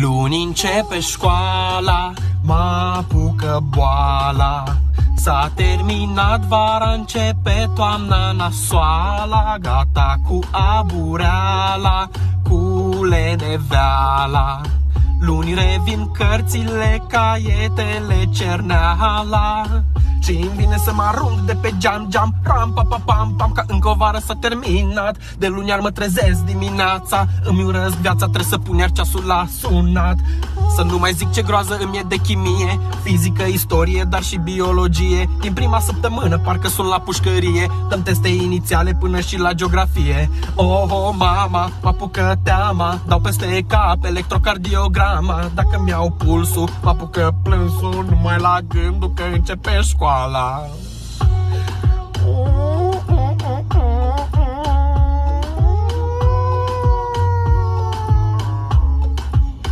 Luni începe școala, mă apucă boala. S-a terminat vara, începe toamna nasoala. Gata cu abureala, cu leneveala. Luni revin cărțile, caietele, cerneala. Și-mi vine să mă arunc de pe geam, ram, pa, pa, pam, pam, ca încă o vară s-a terminat. De luni iar mă trezesc dimineața, îmi urăsc viața, trebuie să pun iar ceasul la sunat. Să nu mai zic ce groază îmi e de chimie, fizică, istorie, dar și biologie. Din prima săptămână parcă sunt la pușcărie, dăm teste inițiale până și la geografie. Oh, mama, mă apucă teama, dau peste cap electrocardiograma. Dacă mi-au pulsul, mă apucă plânsul, numai la gândul că începe școala.